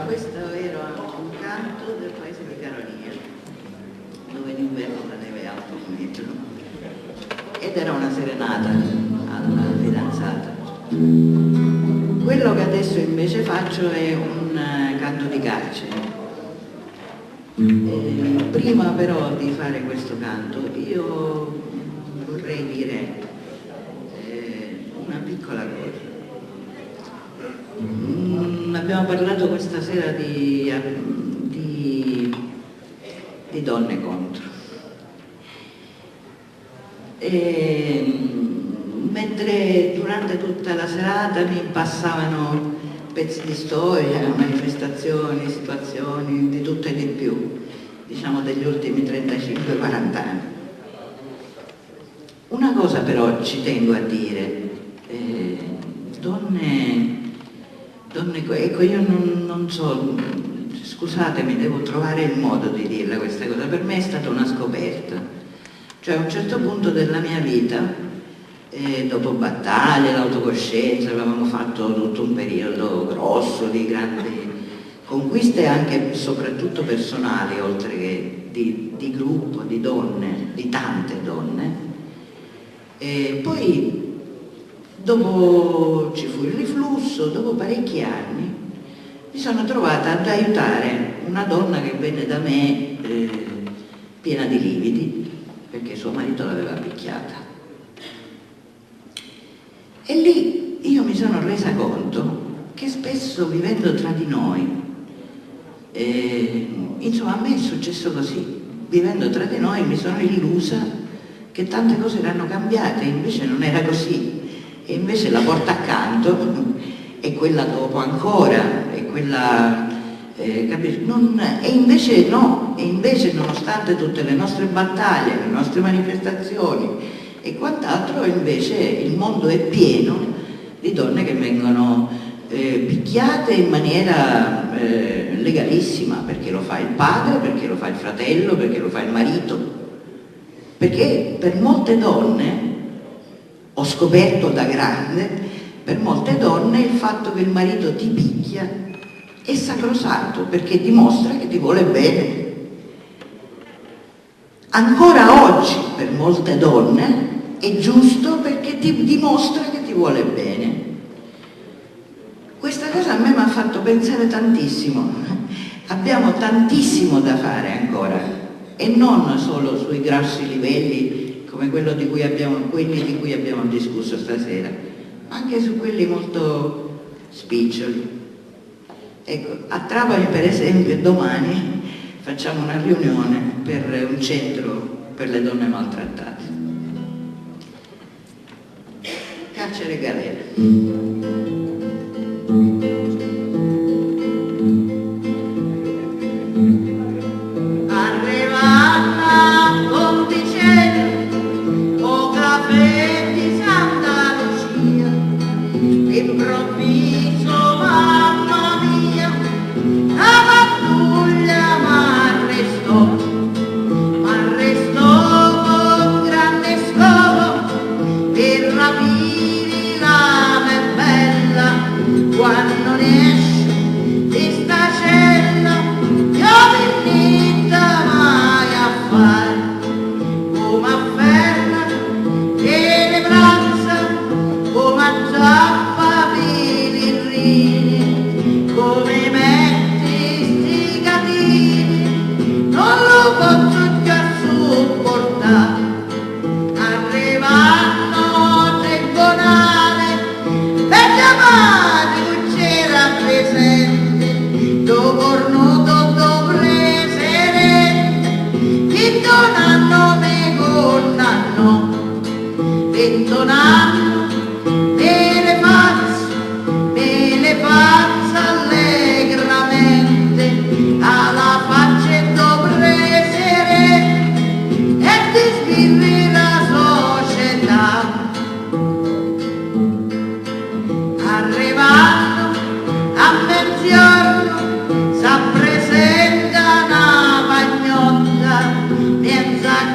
questo era un canto del paese di Caronia, dove d'inverno la neve è alta un metro, ed era una serenata alla fidanzata. Quello che adesso invece faccio è un canto di carcere. Prima però di fare questo canto io vorrei dire una piccola cosa. Abbiamo parlato questa sera di donne contro. Mentre durante tutta la serata mi passavano pezzi di storia, manifestazioni, situazioni, di tutto e di più, diciamo degli ultimi 35-40 anni. Una cosa però ci tengo a dire, ecco, io non so, scusatemi, devo trovare il modo di dirla questa cosa, per me è stata una scoperta. Cioè a un certo punto della mia vita, dopo battaglie, l'autocoscienza, avevamo fatto tutto un periodo grosso di grandi conquiste anche e soprattutto personali, oltre che di gruppo, di donne, di tante donne. E poi dopo ci fu il riflusso, dopo parecchi anni mi sono trovata ad aiutare una donna che venne da me piena di lividi perché suo marito l'aveva picchiata. E lì io mi sono resa conto che spesso vivendo tra di noi, insomma a me è successo così, vivendo tra di noi mi sono illusa che tante cose erano cambiate, invece non era così. E invece la porta accanto e quella dopo ancora e quella e invece no, e invece nonostante tutte le nostre battaglie, le nostre manifestazioni e quant'altro, invece il mondo è pieno di donne che vengono picchiate in maniera legalissima, perché lo fa il padre, perché lo fa il fratello, perché lo fa il marito, perché per molte donne, ho scoperto da grande, per molte donne il fatto che il marito ti picchia è sacrosanto perché dimostra che ti vuole bene. Ancora oggi per molte donne è giusto perché ti dimostra che ti vuole bene. Questa cosa a me mi ha fatto pensare tantissimo. Abbiamo tantissimo da fare ancora e non solo sui grossi livelli come quelli di cui abbiamo discusso stasera, ma anche su quelli molto spiccioli. Ecco, a Trapani per esempio domani facciamo una riunione per un centro per le donne maltrattate. Carcere e galera.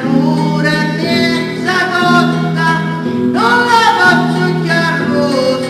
Cura, miezza cotta, non la faccio chiarro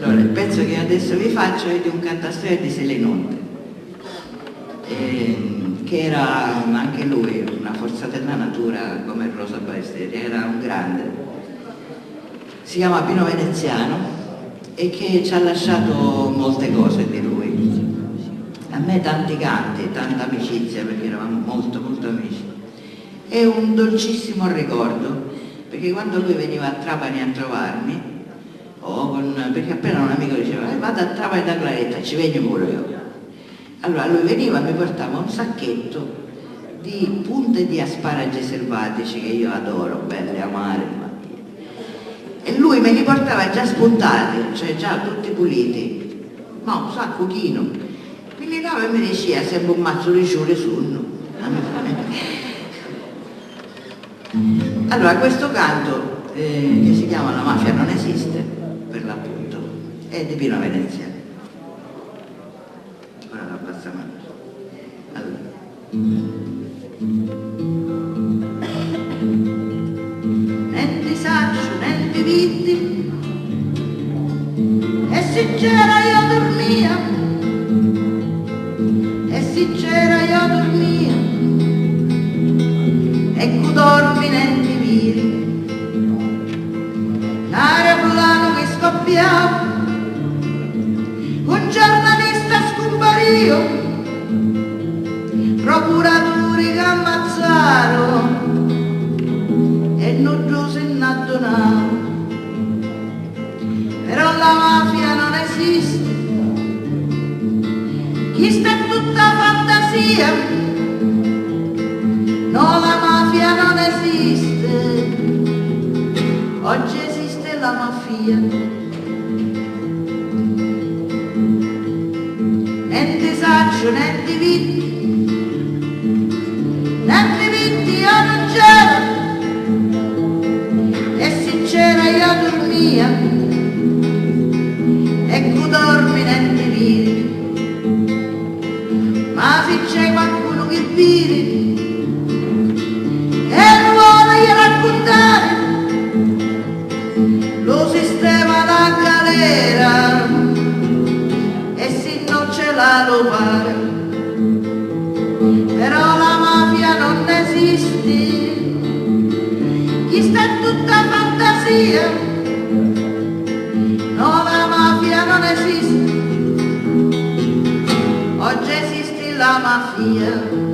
Allora, il pezzo che adesso vi faccio è di un cantastorie di Selinunte, che era anche lui una forza della natura come Rosa Ballesteri, era un grande. Si chiama Pino Veneziano e che ci ha lasciato molte cose di lui. A me tanti canti, tanta amicizia, perché eravamo molto molto amici. È un dolcissimo ricordo, perché quando lui veniva a Trapani a trovarmi, perché appena un amico diceva vado a Trapani da Claretta, ci vengo pure io. Allora lui veniva e mi portava un sacchetto di punte di asparagi selvatici che io adoro, belle, amare, e lui me li portava già spuntati, cioè già tutti puliti, ma un sacco chino. Me li dava e mi diceva sempre un mazzo di sciure sunno. Allora questo canto che si chiama La mafia non esiste, per l'appunto, è di Pino Veneziano. Ora la passiamo. Allora. Nel disagio, nel vivitti, e se c'era io dormia, e se c'era io dormia, e cu dormi nel diviri, l'aeroplano che scoppiava, un giornalista scompario, procuratori che ammazzarono e non se ne addonavano. Però la mafia non esiste, questa è tutta fantasia. No, la mafia non esiste, oggi esiste la mafia. Nel disagio, nel divitti, io non c'ero, e se c'era io dormia, e cu dormi nel diviri. Ma se c'è qualcuno che vive e non vuole raccontare lo sistema da galera, e se non ce l'ha lo pare. Però la mafia non esiste, questa è tutta fantasia. No, la mafia non esiste, oggi esiste la mafia.